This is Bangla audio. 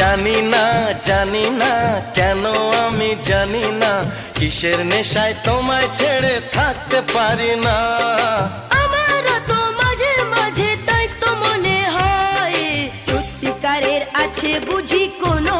জানি না জানি না কেন আমি জানি না কিসের নেশায় তোমায় ছেড়ে থাকতে পারি না। আমারও তো মাঝে মাঝে তাই তো মনে হয় সত্যিকারের আছে বুঝি কোনো